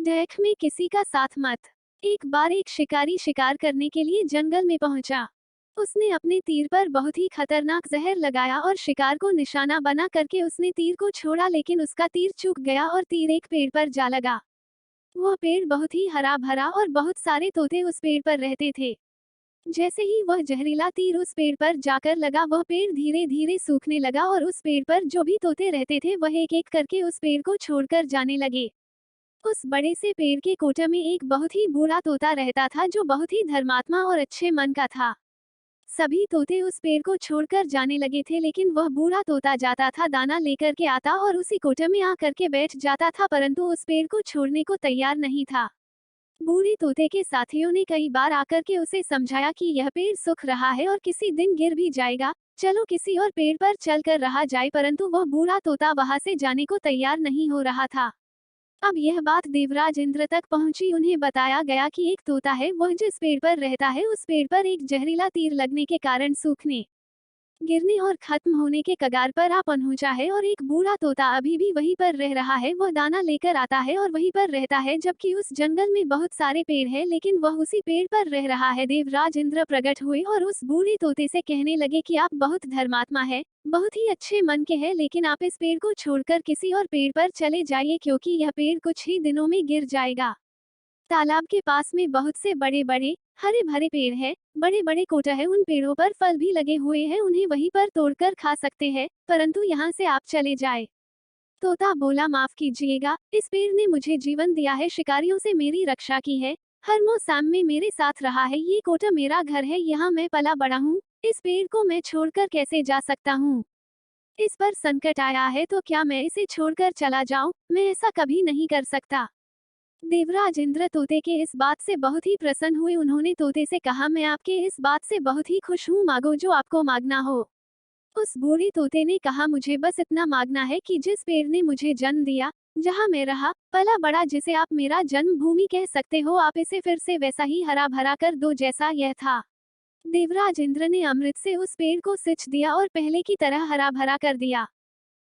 देख में किसी का साथ मत। एक बार एक शिकारी शिकार करने के लिए जंगल में पहुंचा। उसने अपने तीर पर बहुत ही खतरनाक जहर लगाया और शिकार को निशाना बना करके उसने तीर को छोड़ा, लेकिन उसका तीर चूक गया और तीर एक पेड़ पर जा लगा। वह पेड़ बहुत ही हरा भरा और बहुत सारे तोते उस पेड़ पर रहते थे। जैसे ही वह जहरीला तीर उस पेड़ पर जाकर लगा, वह पेड़ धीरे धीरे सूखने लगा और उस पेड़ पर जो भी तोते रहते थे वह एक एक करके उस पेड़ को छोड़कर जाने लगे। उस बड़े से पेड़ के कोटे में एक बहुत ही बूढ़ा तोता रहता था जो बहुत ही धर्मात्मा और अच्छे मन का था। सभी तोते उस पेड़ को छोड़कर जाने लगे थे, लेकिन वह बूढ़ा तोता जाता था, दाना लेकर के आता और उसी कोटे में आकर के बैठ जाता था, परंतु उस पेड़ को छोड़ने को तैयार नहीं था। बूढ़े तोते के साथियों ने कई बार आकर के उसे समझाया कि यह पेड़ सूख रहा है और किसी दिन गिर भी जाएगा, चलो किसी और पेड़ पर चल कर रहा जाए, परंतु वह बूढ़ा तोता वहां से जाने को तैयार नहीं हो रहा था। अब यह बात देवराज इंद्र तक पहुंची। उन्हें बताया गया कि एक तोता है, वह जिस पेड़ पर रहता है उस पेड़ पर एक जहरीला तीर लगने के कारण सूखने, गिरने और खत्म होने के कगार पर आ पहुंचा है, और एक बूढ़ा तोता अभी भी वहीं पर रह रहा है। वह दाना लेकर आता है और वहीं पर रहता है, जबकि उस जंगल में बहुत सारे पेड़ हैं, लेकिन वह उसी पेड़ पर रह रहा है। देवराज इंद्र प्रकट हुए और उस बूढ़े तोते से कहने लगे कि आप बहुत धर्मात्मा है, बहुत ही अच्छे मन के हैं, लेकिन आप इस पेड़ को छोड़कर किसी और पेड़ पर चले जाइए, क्योंकि यह पेड़ कुछ ही दिनों में गिर जाएगा। तालाब के पास में बहुत से बड़े बड़े हरे भरे पेड़ हैं, बड़े बड़े कोटा है, उन पेड़ों पर फल भी लगे हुए हैं, उन्हें वहीं पर तोड़कर खा सकते हैं, परंतु यहाँ से आप चले जाए। तोता बोला, माफ कीजिएगा, इस पेड़ ने मुझे जीवन दिया है, शिकारियों से मेरी रक्षा की है, हर मौसम में मेरे साथ रहा है, ये कोटा मेरा घर है, यहाँ मैं पला बड़ा हूँ, इस पेड़ को मैं छोड़कर कैसे जा सकता हूँ। इस पर संकट आया है तो क्या मैं इसे छोड़कर चला जाऊं? मैं ऐसा कभी नहीं कर सकता। देवराज इंद्र तोते के इस बात से बहुत ही प्रसन्न हुए। उन्होंने तोते से कहा, मैं आपके इस बात से बहुत ही खुश हूँ, मांगो जो आपको मांगना हो। उस बूढ़े तोते ने कहा, मुझे बस इतना मांगना है कि जिस पेड़ ने मुझे जन्म दिया, जहाँ मैं रहा पला बड़ा, जिसे आप मेरा जन्मभूमि कह सकते हो, आप इसे फिर से वैसा ही हरा भरा कर दो जैसा यह था। देवराज इंद्र ने अमृत से उस पेड़ को सिंच दिया और पहले की तरह हरा भरा कर दिया।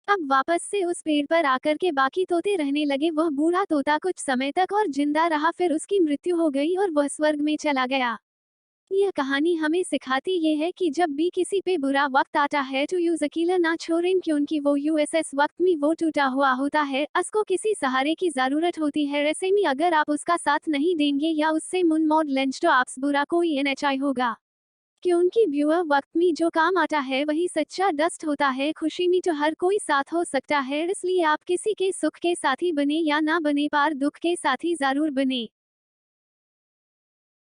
अब वापस से उस पेड़ पर आकर के बाकी तोते रहने लगे। वह बूढ़ा तोता कुछ समय तक और जिंदा रहा, फिर उसकी मृत्यु हो गई और वह स्वर्ग में चला गया। यह कहानी हमें सिखाती ये है कि जब भी किसी पे बुरा वक्त आता है तो यूज अकेला ना छोड़ें, क्योंकि वो यूएसएस वक्त में वो टूटा हुआ होता है, उसको किसी सहारे की जरूरत होती है। ऐसे में अगर आप उसका साथ नहीं देंगे या उससे मुन मोड़ लेंगे तो आपसे बुरा कोई एनएचआई होगा, क्योंकि व्यूअर वक्त में जो काम आता है वही सच्चा डस्ट होता है। खुशी में तो हर कोई साथ हो सकता है, इसलिए आप किसी के सुख के साथी बने या ना बने, पर दुख के साथी जरूर बने।